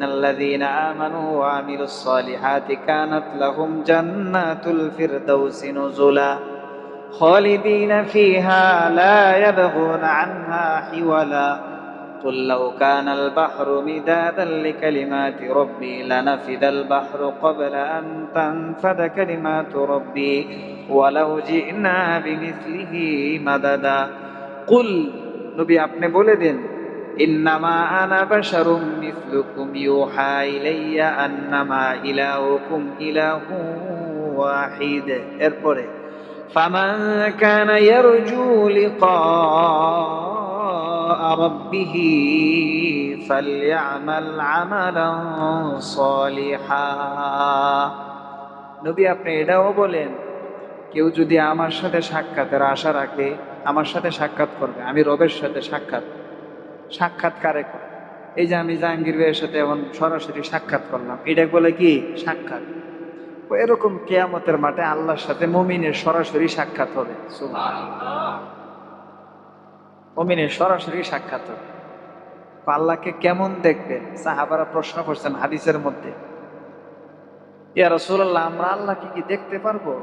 ইন্নাল্লাযীনা আমানু ওয়া আমিলুস সালিহাতি কানাত লাহুম জান্নাতুল ফিরদাউসি নুজুলা খালিদিনা ফিহা লা ইয়াবগুনা আনহা হিওয়ালা قل لو كان البحر مدادا لكلمات ربي لنفد البحر قبل أن تنفد كلمات ربي ولو جئنا بمثله مددا قل নবী আপনি বলে দেন ইন্নামা আনা বাশারুম মিসলুকুম ইউহা ইলাইয়া আন্নামা ইলাহুকুম ইলাহু ওয়াহিদ। এরপরে ফামান কানা ইয়ারজু লিকা ربه فليعمل عملا صالحا। নবী আপনি এটাও বলেন কেউ যদি আমার সাথে সাক্ষাতের আশা রাখে, আমার সাথে সাক্ষাৎ করবে, আমি রবের সাথে সাক্ষাৎকারে করে। এই যে আমি জাহাঙ্গীর ভাইয়ের সাথে এখন সরাসরি সাক্ষাৎ করলাম, এটা বলে কি সাক্ষাৎ। এরকম কিয়ামতের মাঠে আল্লাহর সাথে মুমিনের সরাসরি সাক্ষাৎ হবে। সুবহানাল্লাহ, মুমিনের সরাসরি সাক্ষাৎ হবে। আল্লাহকে কেমন দেখবেন? সাহাবারা প্রশ্ন করছেন হাদিসের মধ্যে, ইয়া রাসূলুল্লাহ আমরা আল্লাহকে কি দেখতে পারবো?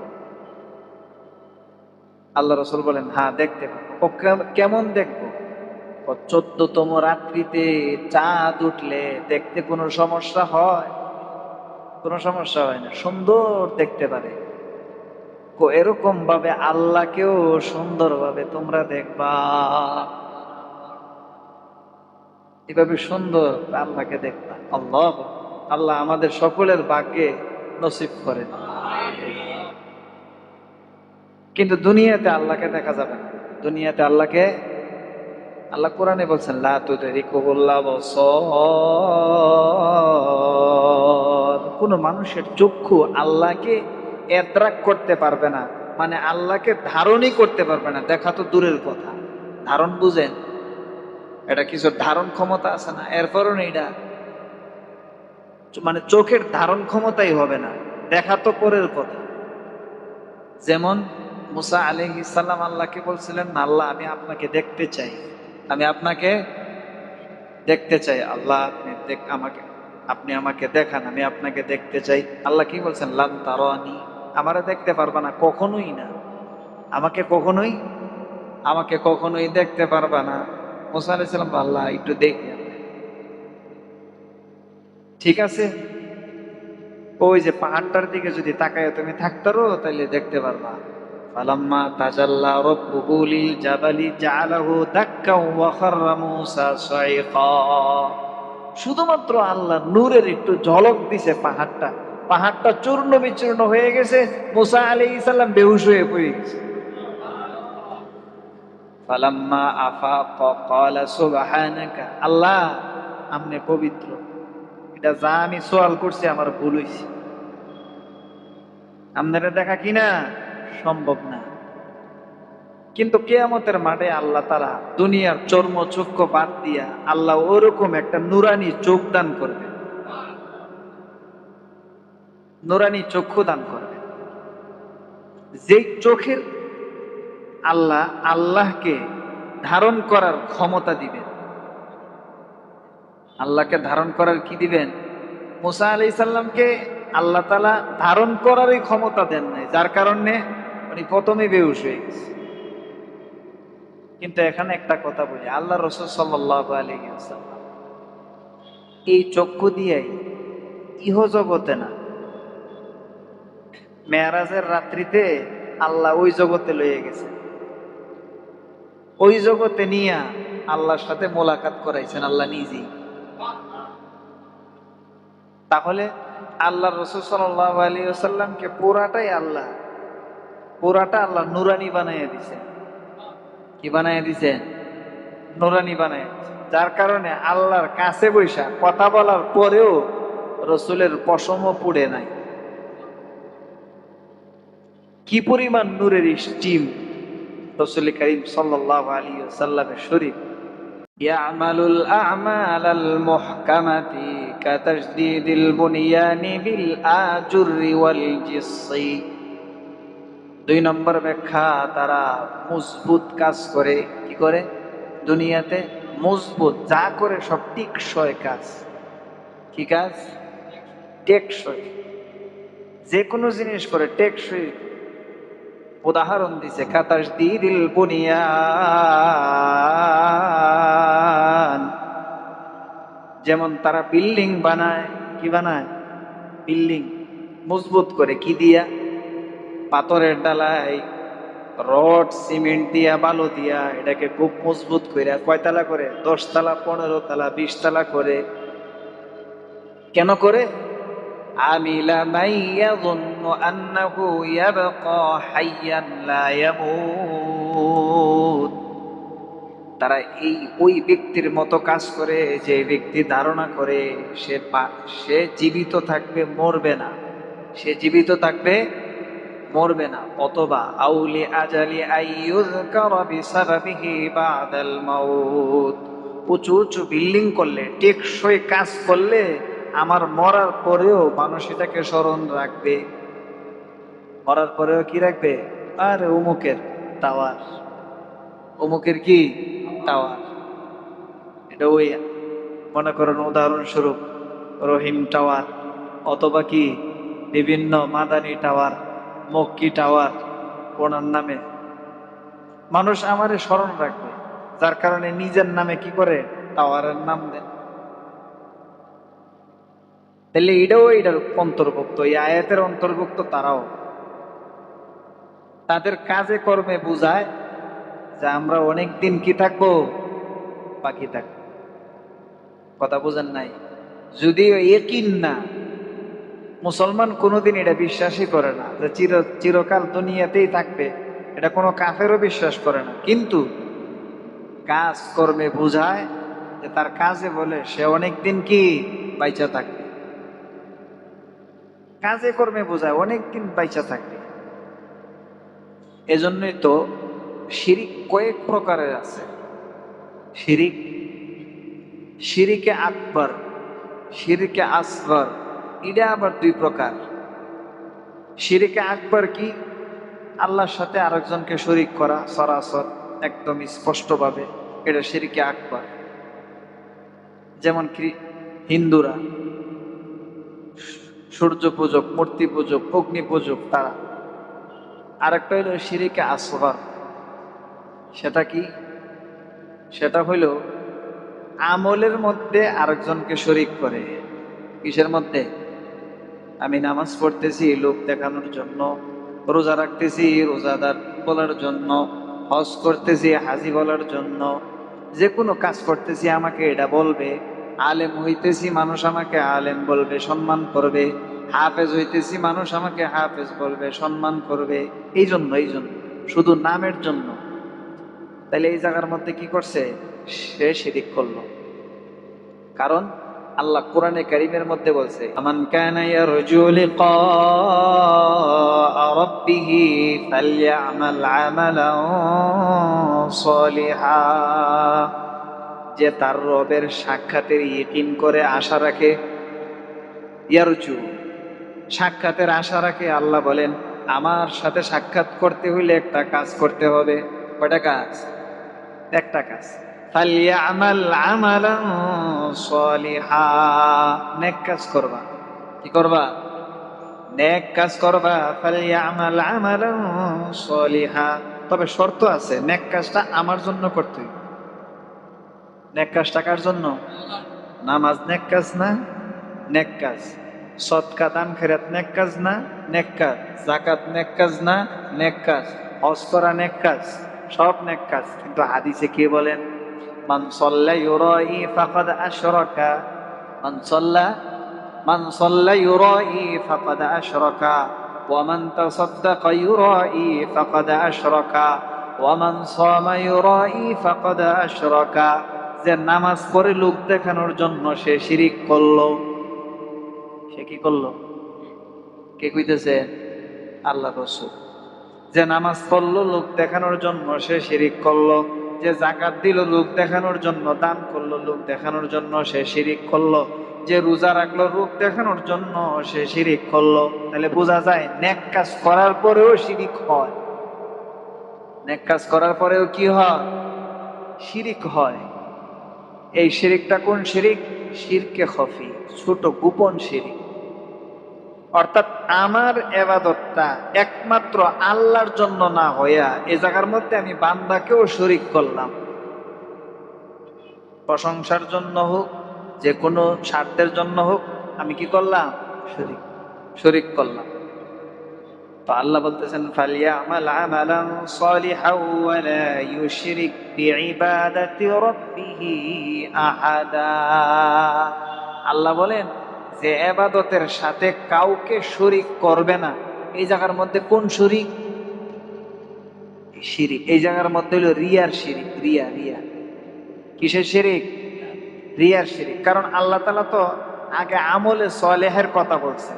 আল্লাহ রাসূল বলেন হ্যাঁ দেখতে পারবো। কেমন দেখবো? 14তম রাত্রিতে চাঁদ উঠলে দেখতে কোনো সমস্যা হয়? কোনো সমস্যা হয় না, সুন্দর দেখতে পারে। এরকম ভাবে আল্লাহকেও সুন্দর ভাবে তোমরা দেখবা, এভাবে সুন্দর আল্লাহকে দেখবা। আল্লাহ আল্লাহ আমাদের সকলের ভাগ্যে নসিব করেন। কিন্তু দুনিয়াতে আল্লাহকে দেখা যাবে না। দুনিয়াতে আল্লাহকে, আল্লাহ কোরআনে বলছেন লা তুদরিকুহুল আবসার, কোন মানুষের চক্ষু আল্লাহকে এদ্রাক করতে পারবে না, মানে আল্লাহকে ধারণই করতে পারবে না। দেখা তো দূরের কথা, ধারণ বুঝেন, এটা কিছু ধারণ ক্ষমতা আছে না, এরপরও এটা মানে চোখের ধারণ ক্ষমতাই হবে না, দেখা তো পরের কথা। যেমন মুসা আলাইহিস সালাম আল্লাহকে বলছিলেন আল্লাহ আমি আপনাকে দেখতে চাই, আমি আপনাকে দেখতে চাই। আল্লাহ আপনি আমাকে দেখান, আমি আপনাকে দেখতে চাই। আল্লাহ কি বলছেন? লান তারানি, আমারে দেখতে পারবা না, কখনোই না, আমাকে কখনোই দেখতে পারবা না। মুসা আলাইহিস সালাম আল্লাহ একটু দেখি, ঠিক আছে, ওই যে পাহাড়টার দিকে যদি তাকায় তুমি থাকতারো তাহলে দেখতে পারবা। ফালাম্মা তাজাল্লা রাব্বুহু লিল জাবালি জাআলাহু দাক্কাও ওয়া খাররা মূসা সাইকা। শুধুমাত্র আল্লাহ নূরের একটু ঝলক দিছে, পাহাড়টা চূর্ণ বিচূর্ণ হয়ে গেছে, মূসা আলাইহিস সালাম বেহুশ হয়ে পড়ে গেছে। ফালাম্মা আফাকা ক্বালা সুবহানাকা, আল্লাহ আপনি পবিত্র, এটা যা আমি সওয়াল করছি আমার ভুল হয়েছে, আপনারা দেখা কিনা সম্ভব না। কিন্তু কিয়ামতের মাঠে আল্লাহ তাআলা দুনিয়ার চর্ম চক্ষু বাদ দিয়া আল্লাহ ওরকম একটা নুরানি চোখ দান করবে, নুরানি চক্ষু দান করবে, যেই চোখের আল্লাহ আল্লাহকে ধারণ করার ক্ষমতা দিবেন। আল্লাহকে ধারণ করার কি দিবেন? মুসা আলাইহিস সালামকে আল্লাহ তাআলা ধারণ করারই ক্ষমতা দেন নাই, যার কারণে উনি প্রথমে বেহুশ হয়ে গেছে। কিন্তু এখানে একটা কথা বলি, আল্লাহ রাসূল সাল্লাল্লাহু আলাইহি ওয়াসাল্লাম এই চক্ষু দিয়েই ইহজগতে না, মেরাজের রাত্রিতে আল্লাহ ওই জগতে লয়ে গেছে, ওই জগতে নিয়ে আল্লাহর সাথে মোলাকাত করাইছেন আল্লাহ নিজেই। তাহলে আল্লাহ রাসূল সাল্লাল্লাহু আলাইহি ওয়াসাল্লামকে পুরাটা আল্লাহ নুরানি বানাইয়া দিয়েছেন। কি বানাইয়া দিয়েছেন? নুরানি বানাইয়া দিয়েছেন। যার কারণে আল্লাহর কাছে বৈশা কথা বলার পরেও রসুলের পশমও পুড়ে নাই। কি পরিমাণ নূরের স্টিম রাসূল করিম সাল্লাল্লাহু আলাইহি ওয়াসাল্লামের শরীর। ইয়ামালুল আমালাল মুহকামাতি কাতাজদীদিল বুনিয়ানি বিল আজুরি ওয়াল জিসসি। 2 নম্বর ব্যাখ্যা, তারা মজবুত কাজ করে। কি করে? দুনিয়াতে মজবুত যা করে সব টিকসই কাজ। কি কাজ? টেকসই। যে কোনো জিনিস করে টেকসই। উদাহরণ দিছে কাতাসদিদিল বুনিয়ান, যেমন তারা বিল্ডিং বানায়। কি বানায়? বিল্ডিং মজবুত করে কি দিয়া? পাথরের ডালাই, রড, সিমেন্ট দিয়া, বালু দিয়া এটাকে খুব মজবুত করে কয়তলা করে? 10 তলা, 15 তলা, 20 তলা করে। কেন করে? আমিলা মাইয়াযুন্নু আন্নাহু ইয়াবকা হাইয়ান লা ইয়ামুত। তারা ওই ব্যক্তির মতো কাজ করে যে ব্যক্তি ধারণা করে সে জীবিত থাকবে, মরবে না। সে জীবিত থাকবে, মরবে না। অথবা আউলি আজালি আইয়ুযকারা বিসাবাবিহি বাদাল মাউত। উঁচু উঁচু বিল্ডিং করলে, টেকসই কাজ করলে আমার মরার পরেও মানুষ এটাকে স্মরণ রাখবে। মরার পরেও কি রাখবে? আরে অমুকের টাওয়ার, অমুকের কি টাওয়ার। এটা ওই মনে করেন উদাহরণস্বরূপ রহিম টাওয়ার, অথবা কি বিভিন্ন মাদানী টাওয়ার, মক্কি টাওয়ার, ওনার নামে মানুষ আমারে স্মরণ রাখবে, যার কারণে নিজের নামে কি করে? টাওয়ারের নাম দেন। তাহলে এটার অন্তর্ভুক্ত, এই আয়াতের অন্তর্ভুক্ত। তারাও তাদের কাজে কর্মে বুঝায় যে আমরা অনেক দিন কি থাকবো? বাকি থাকবো। কথা বুঝেন নাই? যদিও ইয়াকিন না, মুসলমান কোনোদিন এটা বিশ্বাসই করে না যে চিরকাল দুনিয়াতেই থাকবে। এটা কোনো কাফেরও বিশ্বাস করে না। কিন্তু কাজ কর্মে বুঝায় যে তার কাজে বলে সে অনেকদিন কি বাইচা থাকবে। কাজে কর্মে বোঝায় অনেকদিন বাইচা থাকবে। এজন্যই তো শিরিক কয়েক প্রকারের আছে। শিরিক, শিরিকে আকবর, শিরিকে আসগর, এটা আবার 2 প্রকার। শিরিকে আকবর কি? আল্লাহর সাথে আরেকজনকে শরীক করা, সরাসর একদম স্পষ্টভাবে, এটা শিরিকে আকবর। যেমন কি হিন্দুরা সূর্য পূজক, মূর্তি পূজক, অগ্নি পূজক তারা। আরেকটা হইল শিরিকে আসগর। সেটা কি? সেটা হইল আমলের মধ্যে আরেকজনকে শরীক করে। কিসের মধ্যে? আমি নামাজ পড়তেছি লোক দেখানোর জন্য, রোজা রাখতেছি রোজাদার বলার জন্য, হজ করতেছি হাজি বলার জন্য, যে কোনো কাজ করতেছি আমাকে এটা বলবে। আলেম হইতেছি মানুষ আমাকে আলেম বলবে, সম্মান করবে। হাফেজ হইতেছি মানুষ আমাকে হাফেজ বলবে, সম্মান করবে। এই জন্য শুধু নামের জন্য। তাহলে এই জায়গার মধ্যে কি করছে? সে শিরিক করলো। কারণ আল্লাহ কোরআনে কারীমের মধ্যে বলছে, আমান কানা ইয়ারজু লিকা রাব্বিহি ফালইআমাল আমালান সলিহা। যে তার রবের সাক্ষাতের ইয়াকিন করে, আশা রাখে। ইয়ারজু, সাক্ষাতের আশা রাখে। আল্লাহ বলেন আমার সাথে সাক্ষাৎ করতে হইলে একটা কাজ করতে হবে। কয়টা কাজ? একটা কাজ। ফালইআমাল আমালান সলিহা, নেক কাজ করবা। কি করবা? নেক কাজ করবা। ফালইআমাল আমালান সলিহা, তবে শর্ত আছে, নেক কাজটা আমার জন্য করতে হবে। নেক কাজটা কার জন্য? নামাজ নেক কাজ না? নেক কাজ। সদকা দান খেরাত নেক কাজ না? নেক কাজ। যাকাত নেক কাজ না? নেক কাজ। হজ করা নেক কাজ, সব নেক কাজ। কিন্তু হাদিসে কি বলেন? মান সাল্লা ইউরাই ফাকাদ আশরাকা, মান সাল্লা ইউরাই ফাকাদ আশরাকা ওয়া মান তাসাদ্দাকা ইউরাই ফাকাদ আশরাকা ওয়া মান সামা ইউরাই ফাকাদ আশরাকা। যে নামাজ পড়ে লোক দেখানোর জন্য সে শিরিক করলো। সে কি করলো? কে কইতেছে? আল্লাহ রাসূল। যে নামাজ পড়লো লোক দেখানোর জন্য সে শিরিক করলো। যে যাকাত দিল লোক দেখানোর জন্য, দান করলো লোক দেখানোর জন্য, সে শিরিক করলো। যে রোজা রাখলো লোক দেখানোর জন্য, সে শিরিক করলো। তাহলে বোঝা যায় নেক কাজ করার পরেও শিরিক হয়। নেক কাজ করার পরেও কি হয়? শিরিক হয়। এই শিরিকটা কোন শিরিক? শিরকে খফি, ছোট গোপন শিরিক। অর্থাৎ আমার এবাদতটা একমাত্র আল্লাহর জন্য না হইয়া এ জায়গার মধ্যে আমি বান্দাকেও শরিক করলাম। প্রশংসার জন্য হোক, যে কোনো স্বার্থের জন্য হোক, আমি কি করলাম? শরিক শরিক করলাম। তো আল্লাহ বলতেছেন ফালিয়ামাল আমালান সালিহাও ওয়া লা ইউশরিক বিইবাদাতি রাব্বিহি আহাদা। আল্লাহ বলেন যে ইবাদতের সাথে কাউকে শরিক করবে না। এই জায়গার মধ্যে কোন শরিক? শিরিক। এই জায়গার মধ্যে হলো রিয়ার শিরিক। রিয়া রিয়া কিসের শিরিক? রিয়ার শিরিক। কারণ আল্লাহ তাআলা তো আগে আমলে সালেহের কথা বলছে,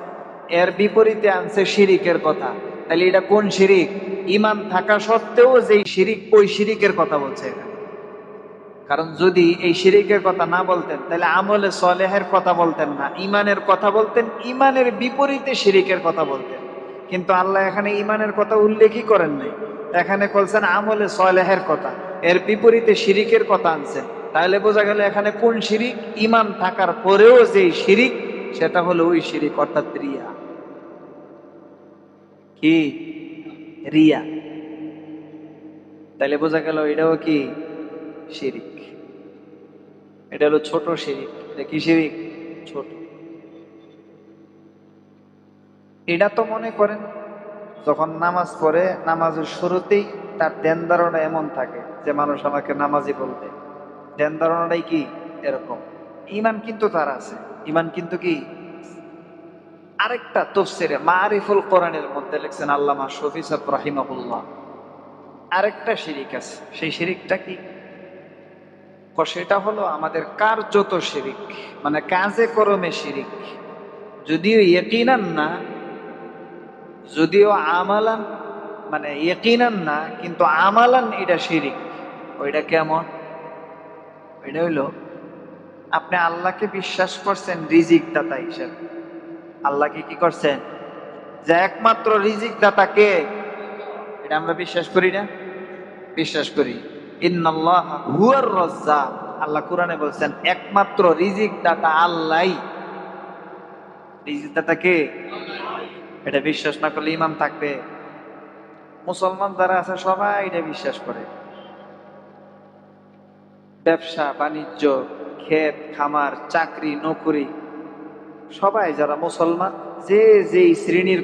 এর বিপরীতে আনছে শিরিকের কথা। তাহলে এটা কোন শিরিক? ঈমান থাকা সত্ত্বেও যে শিরিক, ওই শিরিকের কথা বলছে এখানে। কারণ যদি এই শিরিকের কথা না বলতেন তাহলে আমলে সালেহের কথা বলতেন না, ঈমানের কথা বলতেন, ঈমানের বিপরীতে শিরিকের কথা বলতেন। কিন্তু আল্লাহ এখানে ঈমানের কথা উল্লেখই করেন নাই, এখানে বলছেন আমলে সালেহের কথা, এর বিপরীতে শিরিকের কথা আনছেন। তাহলে বোঝা গেল এখানে কোন শিরিক? ঈমান থাকার পরেও যে শিরিক, সেটা হলো ওই শিরিক, অর্থাৎ রিয়া। কি? রিয়া। তাহলে বোঝা গেল এটাও কি? শিরিক। এটা হলো ছোট শিরিক। এটা কি শিরিক? ছোট। এটা তো মনে করেন যখন নামাজ পড়ে, নামাজের শুরুতেই তার ধ্যান ধারণা এমন থাকে যে মানুষ আমাকে নামাজি বলবে, ধ্যান ধারণাটাই কি এরকম। ঈমান কিন্তু তার আছে, ঈমান কিন্তু কি। আরেকটা তাফসীরে মারিফুল কোরআনের মধ্যে লিখছেন আল্লামা শফি সাহেব রাহিমাহুল্লাহ, আরেকটা শিরিক আছে। সেই শিরিকটা কি? সেটা হলো আমাদের কার্যত শিরিক, মানে কাজে কর্মে শিরিক। যদিও ইয়াকিনান না, যদিও আমালান, মানে ইয়াকিনান না, কিন্তু আমালান এটা শিরিক। ওইটা কেমন? ওইটা হইলো আপনি আল্লাহকে বিশ্বাস করছেন রিজিক দাতা হিসেবে। আল্লাহকে কি করছেন? যে একমাত্র রিজিক দাতা কে? এটা আমরা বিশ্বাস করি না? বিশ্বাস করি। ইন্নাল্লাহা হুয়ার রাজ্জাক। আল্লাহ কোরআনে বলছেন একমাত্র রিজিক দাতা আল্লাহই। রিজিক দাতা কে? এটা বিশ্বাস না করলে ঈমান থাকবে? মুসলমান যারা আছে সবাই এটা বিশ্বাস করে। ব্যবসা বাণিজ্য, ক্ষেত খামার, চাকরি নকরি, সবাই যারা মুসলমান, যে যেই শ্রেণীর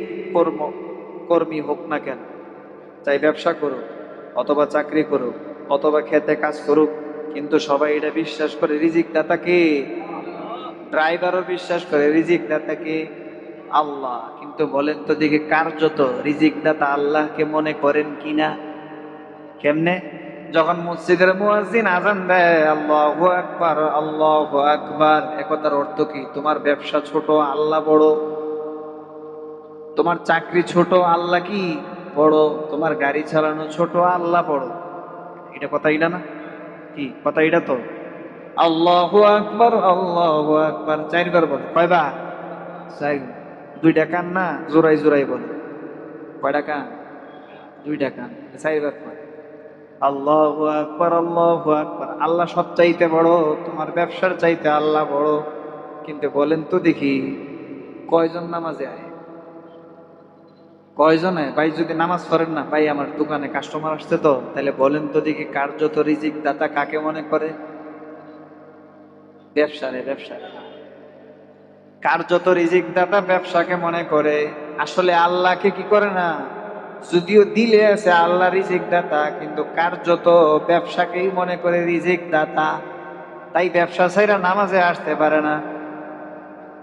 কর্মী হোক না কেন, চাই ব্যবসা করুক অথবা চাকরি করুক অথবা খেতে কাজ করুক, কিন্তু সবাই এটা বিশ্বাস করে রিজিক দাতাকে। ড্রাইভারও বিশ্বাস করে রিজিক দাতাকে আল্লাহ। কিন্তু বলেন তো দেখি কার্যত রিজিক দাতা আল্লাহকে মনে করেন কিনা? কেমনে? যখন মসজিদের মুয়াজ্জিন আযান দেয় আল্লাহু আকবার আল্লাহু আকবার, একথার অর্থ কি? তোমার ব্যবসা ছোট, আল্লাহ বড়। তোমার চাকরি ছোট, আল্লাহ কি বড়। তোমার গাড়ি চালানো ছোট, আল্লাহ বড়। এটা কথা এটা না? কি কথা এটা? তো আল্লাহু আকবার আল্লাহু আকবার চারবার বলে। কয়বার? চার। দুইটা কান না, জোড়াই জোড়াই বলে। কয়টা কান? দুইটা কান, চারবার কয় আল্লাহু আকবার আল্লাহু আকবার। আল্লাহ সব চাইতে বড়, তোমার ব্যবসার চাইতে আল্লাহ বড়। কিন্তু বলেন তো দেখি কয়জন নামাজে আয়? কয়জনে ভাই যদি নামাজ পড়েন না, ভাই আমার দোকানে কাস্টমার আসছে তো, তাহলে বলেন তো দেখি কার্যত রিজিক দাতা কাকে মনে করে? ব্যবসারে, ব্যবসারে। কার্যত রিজিক দাতা ব্যবসাকে মনে করে, আসলে আল্লাহকে কি করে না। যদিও দিলে আছে আল্লাহ রিজিক দাতা, কিন্তু কার্যত ব্যবসাকেই মনে করে রিজিক দাতা। তাই ব্যবসা ছাইরা নামাজে আসতে পারে না।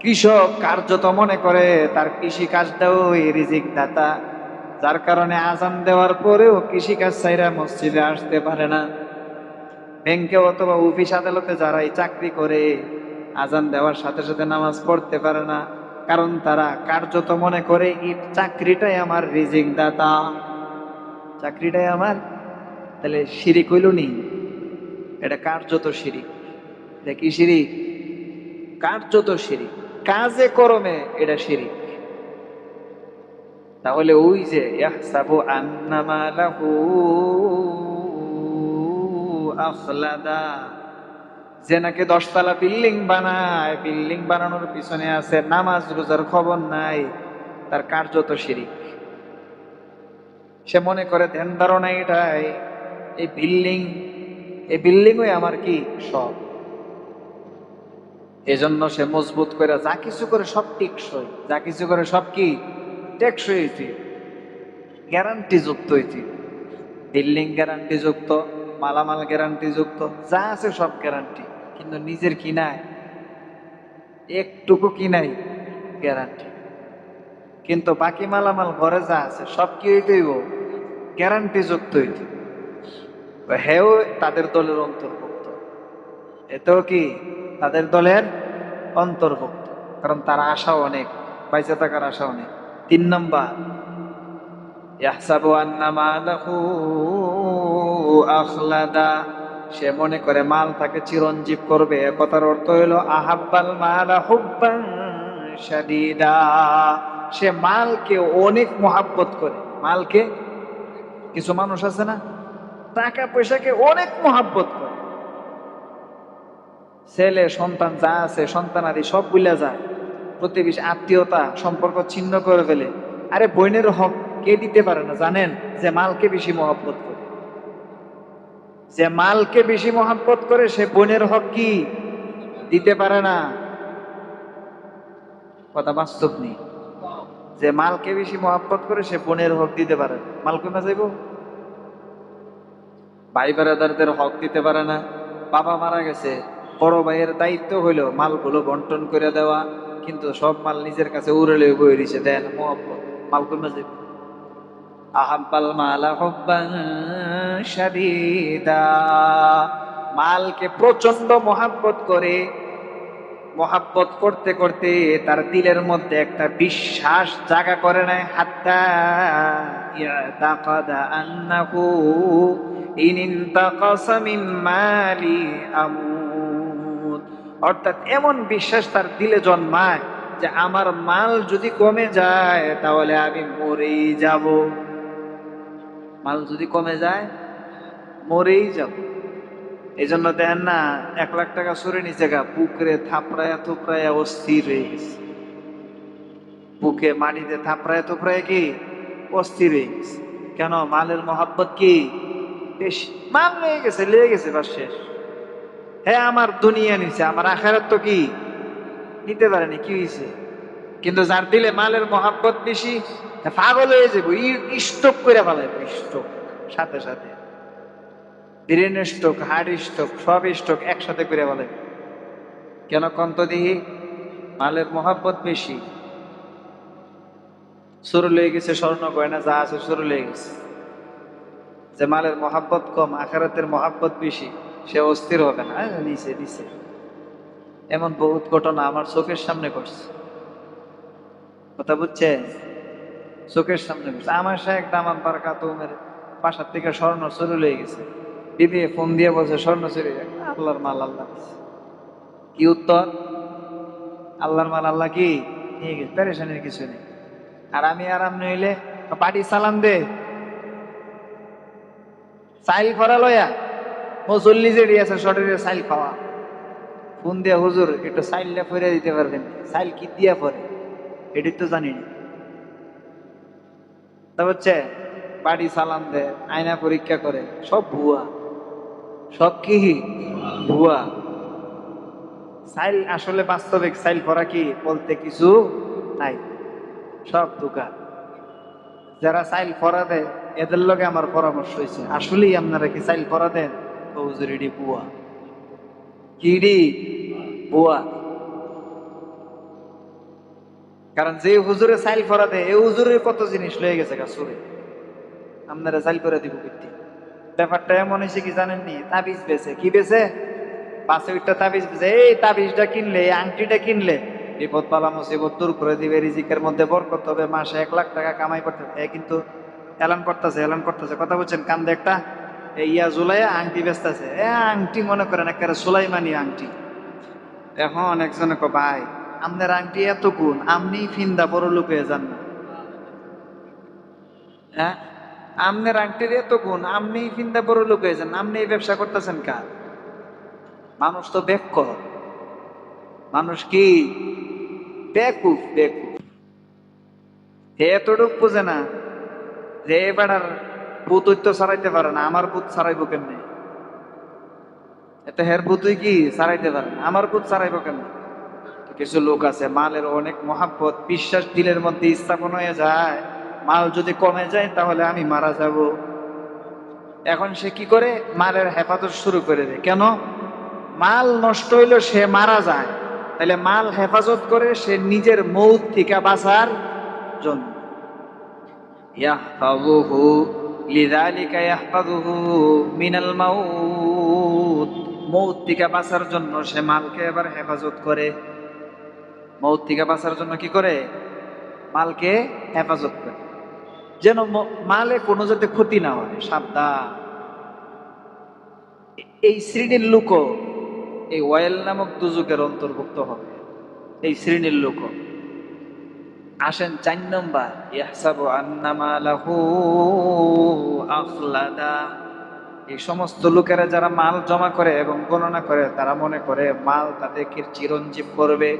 কৃষক কার্যত মনে করে তার কৃষি কাজটাও রিজিক দাতা, যার কারণে আজান দেওয়ার পরেও কৃষি কাজ ছাইরা মসজিদে আসতে পারে না। ব্যাংকে অথবা অফিস আদালতে যারাই চাকরি করে আজান দেওয়ার সাথে সাথে নামাজ পড়তে পারে না, কারণ তারা কার্যত মনে করে এই চাকরিটাই আমার রিজিক দাতা, চাকরিটাই আমার। তাহলে শিরিক হইল নি? এটা কার্যত শিরিক। এটা কি শিরিক? কার্যত শিরিক, কাজে কর্মে এটা শিরিক। তাহলে ওই যে ইয়াহসাবু আন্নামা লাহু আখলাদা, যে নাকি 10 তলা বিল্ডিং বানায়, বিল্ডিং বানানোর পিছনে আছে নামাজ রোজার খবর নাই, তার কার্য তো শিরিক। সে মনে করে ধ্যান ধারণা এটাই, এই বিল্ডিং, এই বিল্ডিংই আমার কি সব। এজন্য সে মজবুত করে যা কিছু করে সব টেকসই, যা কিছু করে সব কি টেকসই হইতে, গ্যারান্টি যুক্ত হইতে। বিল্ডিং গ্যারান্টি যুক্ত, মালামাল গ্যারান্টি যুক্ত, যা আছে সব গ্যারান্টি। কিন্তু নিজের কিনায় একটুকু কিনাই গ্যারান্টি। কিন্তু বাকি মালামাল ঘরে যা আছে সব কি হইতেইব গ্যারান্টি যুক্ত হইতে। হেও তাদের দলের অন্তর্ভুক্ত, এতেও কি তাদের দলের অন্তর্ভুক্ত, কারণ তার আশা অনেক, পয়সা থাকার আশা অনেক। 3 নম্বর, ইয়াহসাবু আন্না মালাহু আখলাদা, সে মনে করে মাল তাকে চিরঞ্জীব করবে। কথার অর্থ হলো আহাব্বাল মালা হুব্বান শাদীদা, সে মালকে অনেক মহাব্বত করে। মালকে, কিছু মানুষ আছে না টাকা পয়সাকে অনেক মহাব্বত করে, ছেলে সন্তান যা আছে সন্তানাদি সব ভুলে যায়, প্রতিবেশী আত্মীয়তা সম্পর্ক ছিন্ন করে ফেলে। আরে বোনের হক কে দিতে পারে না জানেন? যে মালকে বেশি মহব্বত করে, যে মালকে বেশি মহব্বত করে সে বোনের হক কি দিতে পারে না। কথা বাস্তব নেই। যে মালকে বেশি মহব্বত করে সে বোনের হক দিতে পারে না। মাল কমে যাইব, ভাই বেড়াদারদের হক দিতে পারে না। বাবা মারা গেছে, বড় ভাইয়ের দায়িত্ব হইলো মালগুলো বন্টন করে দেওয়া, কিন্তু সব মাল নিজের কাছে উড়েলে বই দিছে, দেন মহব্বত, মাল কমে যাইব। আহাব্বাল মালা হুব্বান শাদীদা, মালকে প্রচন্ড মহাব্বত করে। মহাব্বত করতে করতে তার দিলের মধ্যে একটা বিশ্বাস জাগা করে নেয়, হাত্তা ইয়াতাকাদা আন্নাহু ইন ইনতাকাসা মিন মালি আমুত, অর্থাৎ এমন বিশ্বাস তার দিলে জন্মায় যে আমার মাল যদি কমে যায় তাহলে আমি মরেই যাব। মাল যদি কমে যায় মরেই যাব। এই জন্য দেখেন না, 1 লাখ টাকা সরে নিচে গা পুকুরে থাপড়ায়া থুপড়ায়া অস্থির হয়ে গেছে, বুকে মাটিতে থাপড়ায়া থুপড়ায়া কি অস্থির হয়ে গেছে। কেন? মালের মহাব্বত কি বেশি, মাল লেগে গেছে, লেগে গেছে, বাস শেষ। হ্যাঁ আমার দুনিয়া নিছে, আমার আখেরাত তো কি নিতে পারেনি, কি হয়েছে? কিন্তু যার দিলে মালের মহাব্বত বেশি, পাগল হয়ে যাবো, স্ট্রোক করে ফেলাইবো, স্ট্রোক সাথে সাথে, ব্রেন স্ট্রোক, হার্ট স্ট্রোক, সব স্ট্রোক একসাথে করে বলে। কেন কন্ত দিহি? মালের মহাব্বত বেশি। শুরু লেগে গেছে, স্বর্ণ গয়না যা আছে শুরু লেগে গেছে। যে মালের মহাব্বত কম, আখিরাতের মহাব্বত বেশি, সে অস্থির হবে না, নিচে নিচে। এমন বহুত ঘটনা আমার চোখের সামনে ঘটছে, কথা বুঝছে? চোখের সামনে ঘটছে। আমার শায়েখ দামাত বারাকাতুহুমের বাসার থেকে স্বর্ণ চুরি লেগে গেছে। বিবি ফোন দিয়ে বলছে স্বর্ণ চুরি, আল্লাহর মাল আল্লাহ দিছে। কি উত্তর? আল্লাহর মাল আল্লাহ কি নিয়ে গেছে, পেরেশানির কিছু নেই। আর আমি আরাম নইলে পাটি সালাম দে, সাইল করা লয়া মুসল্লি যে আছে শরীরে সাইল খাওয়া, ফোন দিয়ে হুজুর একটু সাইলটা ফিরে দিতে পারবেন? সাইল কি দিয়া পরে এটি তো জানি না। তা হচ্ছে বাড়ি সালাম দেয়, আয়না পরীক্ষা করে, সব ভুয়া, সব কি ভুয়া। সাইল আসলে বাস্তবিক সাইল করা কি বলতে কিছু নাই, সব দোকান। যারা সাইল ফরা দেয় এদের লগে আমার পরামর্শ হয়েছে, আসলেই আপনারা কি সাইল ফরা দেন? হুজুর এডি বুয়া, কিডি বুয়া। কারণ যে হুজুরে সাইল ফরা দেয় এই হুজুরের কত জিনিস লয়ে গেছে গা সুরে, আপনারা সাইল করে দিব করতে। ব্যাপারটা এমন হয়েছে কি জানেননি? তাবিজ বেছে, কি বেছে? 5 তাবিজ বেছে। এই তাবিজটা কিনলে, এই আংটিটা কিনলে বিপদ বালা মুসিবত দূর করে দিবে, রিজিকের মধ্যে বরকত হবে, মাসে 1 লাখ টাকা কামাই করতে হবে। কিন্তু এলান করতেছে, এলান করতেছে, কথা বলছেন কান্দে একটা, ইয়া জুলাইয়া আংটি বেচতেছে। আংটি মনে করেন একটা সুলাইমানি আংটি। এখন একজনে কো ভাই আপনার আংটি এত গুণ, আপনি ফিন্দা বড় লোক হয়ে যান না? হ্যাঁ, আপনার আংটির এত গুণ, আপনি ফিন্দা বড় লোক হয়ে যান, আপনি এই ব্যবসা করতেছেন কার? মানুষ তো বেকুব, মানুষ কি বেকুব বেকুব। হে এতটুক বুঝে না যে বেড়ার পুতুই তো ছাড়াইতে পারে না, আমার পুত ছাড়াইবো কেমনে? এত হের পুতুই কি ছাড়াইতে পারে না, আমার পুত ছাড়াইবো কেমনে? কিছু লোক আছে মালের অনেক মহাব্বত, বিশ্বাস দিলের মধ্যে স্থাপন হয়ে যায়, মাল যদি কমে যায় তাহলে আমি মারা যাব। এখন সে কি করে? মালের হেফাজত শুরু করে দেয়। কেন? মাল নষ্ট হইলো সে মারা যায়, তাহলে মাল হেফাজত করে সে নিজের মৌত থেকে বাঁচার জন্য। ইয়াহফাযুহু লিযালিকা ইয়াহফাযুহু মিনাল মাউত, মৌত থেকে বাঁচার জন্য সে মালকে এবার হেফাজত করে। মৌত থেকে বাঁচার জন্য কি করে? মালকে হেফাজত করে, যেন মালে কোনো যাতে ক্ষতি না হয়, সাবধান। এই শ্রেণীর লোকও এই ওয়াইল নামক দুজকের অন্তর্ভুক্ত হবে, এই শ্রেণীর লোক। আসেন 4 নম্বর, ইয়াহসাবু আন্নামা লাহু আখলাদা। এই সমস্ত লোকেরা যারা মাল জমা করে এবং গণনা করে, তারা মনে করে মাল তাদেরকে চিরঞ্জীব করবে।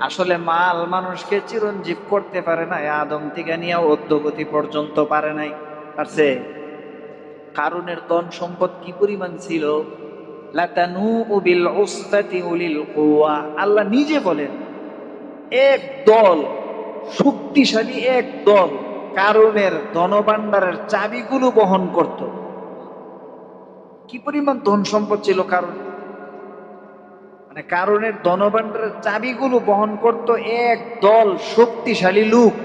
আসলে মাল মানুষকে চিরঞ্জীব করতে পারে না, আদম থেকে নিয়ে অদ্যবধি পর্যন্ত পারে নাই। পারছে? কারুনের ধন সম্পদ কি পরিমাণ ছিল! লাতানু বিল উসবাতি উলিল কুওয়া, আল্লাহ নিজে বলেন এক দল, শক্তিশালী এক দল কারুনের ধনভাণ্ডারের চাবিগুলো বহন করত। কি পরিমাণ ধন সম্পদ ছিল কারণ! মানে কারণের ধনভাণ্ডারের চাবিগুলো বহন করত এক দল শক্তিশালী লোক।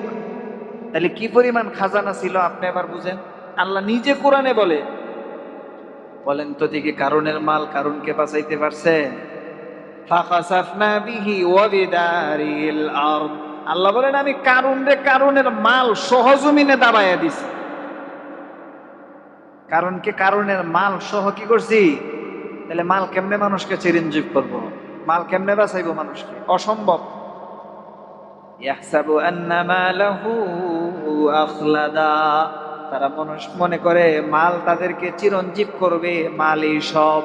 তাহলে কি পরিমাণ খাজানা ছিল আপনি এবার বুঝেন। আল্লাহ নিজে কোরআনে বলে, বলেন তো দেখি কারণের মাল কারণকে বাঁচাইতে পারছে? ফাখাসাফনা বিহি ওয়া বিদারিল আরদ, আল্লাহ বলেন আমি কারণের মাল সহজমিনে দাবাইয়া দিছি। কারণকে কারণের মাল সহ কি করছি? তাহলে মাল কেমনে মানুষকে চিরঞ্জীব করবো? মাল কেমনে বাঁচাইবো মানুষকে? অসম্ভব। ইয়াহসাবু আন্না মালাহু আখলাদা, তারা মানুষ মনে করে মাল তাদেরকে চিরঞ্জীব করবে, মালই সব।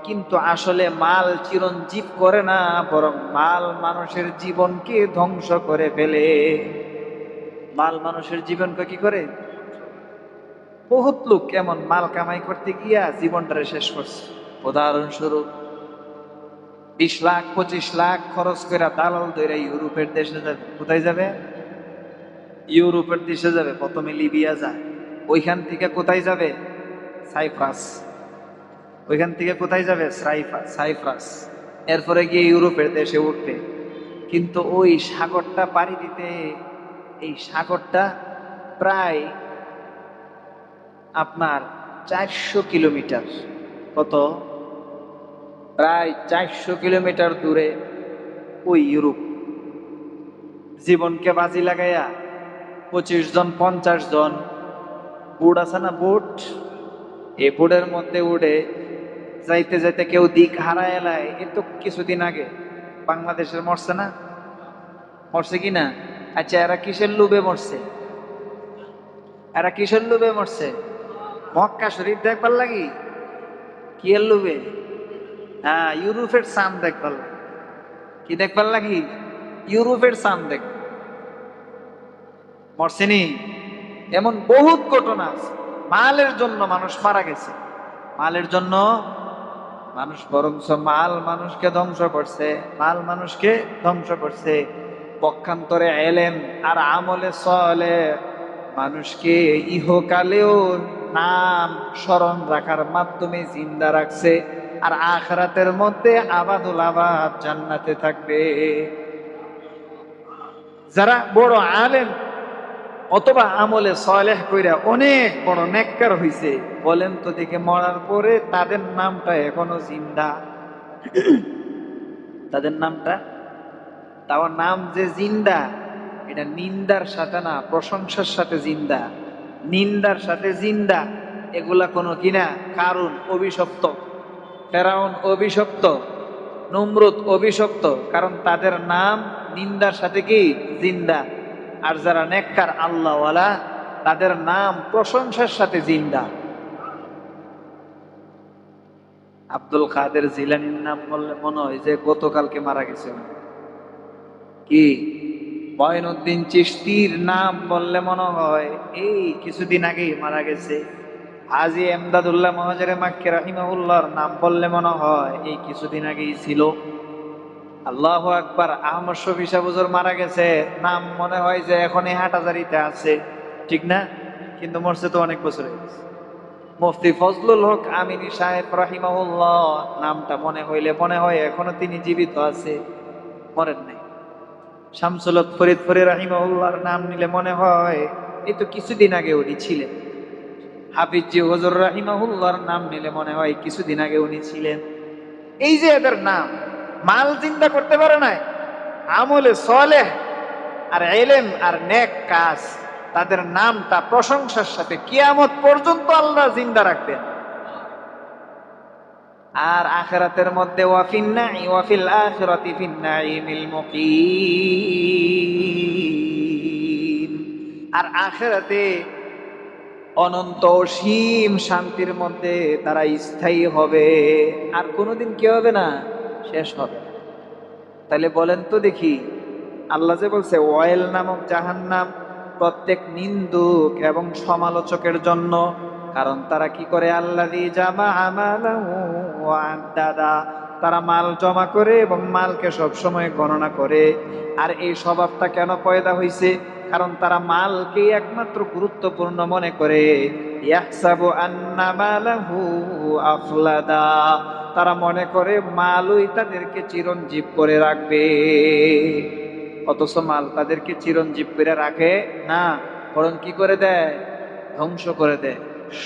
কিন্তু আসলে মাল চিরঞ্জীব করে না, বরং মাল মানুষের জীবনকে ধ্বংস করে ফেলে। মাল মানুষের জীবনকে কি করে? বহুত লোক এমন মাল কামাই করতে গিয়া জীবনটারে শেষ করছে। উদাহরণস্বরূপ 20 লাখ 25 লাখ খরচ করে দালাল ধরে ইউরোপের দেশে যাবে। কোথায় যাবে? ইউরোপের দেশে যাবে। প্রথমে লিবিয়া যায়, ওইখান থেকে কোথায় যাবে? সাইপ্রাস। ওইখান থেকে কোথায় যাবে? সাইপ্রাস। এরপরে গিয়ে ইউরোপের দেশে উঠবে। কিন্তু ওই সাগরটা পাড়ি দিতে, এই সাগরটা প্রায় আপনার 400 কিলোমিটার। কত? প্রায় 400 কিলোমিটার দূরে ওই ইউরোপ। জীবনকে বাজি লাগাইয়া 25 জন 50 জন বুট আছে না, বুট, এই বুটের মধ্যে উঠে যাইতে যাইতে কেউ দিক হারায় এলায়। এ তো কিছুদিন আগে বাংলাদেশের মরছে না? মরছে কি না? আচ্ছা, এরা কিসের লোভে মরছে? এরা কিসের লোভে মরছে? মক্কা শরীফ দেখবার লাগি? কি এর লোভে? হ্যাঁ, ইউরোপের চাঁদ দেখবার লাগি। কি দেখবার লাগি? ইউরোপের চাঁদ দেখ। মরছেনি? এমন বহুত ঘটনা আছে। মালের জন্য মানুষ মারা গেছে, মালের জন্য মানুষ, বরঞ্চ মাল মানুষকে ধ্বংস করছে, মাল মানুষকে ধ্বংস করছে। পক্ষান্তরে এলেম আর আমলে সলে মানুষকে ইহকালেও নাম স্মরণ রাখার মাধ্যমে জিন্দা রাখছে, আর আখিরাতের মধ্যে আবাদুল আবাদ জান্নাতে থাকবে। যারা বড় আলেম অথবা আমলে সলেহ কইরা অনেক বড় নেককার হইছে, বলেন তো দেখে মরার পরে তাদের নামটা এখনো জিন্দা। তাদের নামটা, তাও নাম যে জিন্দা, এটা নিন্দার সাথে না, প্রশংসার সাথে জিন্দা। নিন্দার সাথে জিন্দা এগুলা কোনো কিনা কারণ অভিশপ্ত, ফেরাউন অভিশপ্ত, নমরুদ অভিশপ্ত, কারণ তাদের নাম নিন্দার সাথে কি জিন্দা। আর যারা নেককার আল্লাহওয়ালা, তাদের নাম প্রশংসার সাথে জিন্দা। আব্দুল কাদের জিলানির নাম বললে মনে হয় যে গতকালকে মারা গেছে উনি। কি মঈনুদ্দিন চিশতির নাম বললে মনে হয় এই কিছুদিন আগেই মারা গেছে। হাজী এমদাদুল্লাহ মুহাজিরে মাক্কি রাহিমাহুল্লাহর নাম বললে মনে হয় এই কিছুদিন আগেই ছিল। আল্লাহু আকবার। আহমদ শফী সাহেব হুজুর মারা গেছে, নাম মনে হয় যে এখন এই হাটহাজারীতে আছে, ঠিক না? কিন্তু মরছে তো অনেক বছর হয়ে গেছে। মুফতি ফজলুল হক আমিনী সাহেব রাহিমাহুল্লাহ, নামটা মনে হইলে মনে হয় এখনো তিনি জীবিত আছে, মরেন নাই। শামসুল হক ফরিদপুরি রাহিমাহুল্লাহর নাম নিলে মনে হয় এই তো কিছুদিন আগে উনি ছিলেন। হাফিজি হুজুর রাহিমাহুল্লাহর নাম নিলে মনে হয় কিছুদিন আগে উনি ছিলেন। এই যে এদের নাম, মাল চিন্তা করতে পারে নাই, আমলে সলেহ আর এলেম আর নেক কাজ, তাদের নামটা প্রশংসার সাথে কিয়ামত পর্যন্ত আল্লাহ জিন্দা রাখবেন। আর আখিরাতের মধ্যে ওয়াফিল আখিরাতি ফিন্নাইমিল মুকিম, আর আখিরাতে অনন্ত অসীম শান্তির মধ্যে তারা স্থায়ী হবে, আর কোনোদিন কি হবে না, শেষ হবে না। তাহলে বলেন তো দেখি, আল্লাহ যে বলছে ওয়াইল নামক জাহান্নাম প্রত্যেক নিন্দুক এবং সমালোচকের জন্য, কারণ তারা কি করে, আল্লাযী জামাআ মালাহু ওয়া আদ্দাদা, তারা মাল জমা করে এবং মালকে সব সময় গণনা করে। আর এই স্বভাবটা কেন পয়দা হইছে? কারণ তারা মালকে একমাত্র গুরুত্বপূর্ণ মনে করে। ইয়াহসাবু আন্না মালাহু আফলাদা, তারা মনে করে মালই তাদেরকে চিরঞ্জীব করে রাখবে, অথচ মাল তাদেরকে চিরঞ্জীব করে রাখে না, বরং কি করে দেয়, ধ্বংস করে দেয়,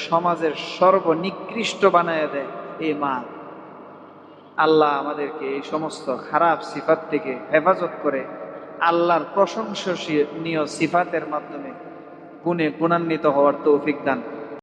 সমাজের সর্বনিকৃষ্ট বানায় দেয় এই মাল। আল্লাহ আমাদেরকে এই সমস্ত খারাপ সিফাত থেকে হেফাজত করে আল্লাহর প্রশংসনীয় সিফাতের মাধ্যমে গুণে গুণান্বিত হওয়ার তৌফিক দান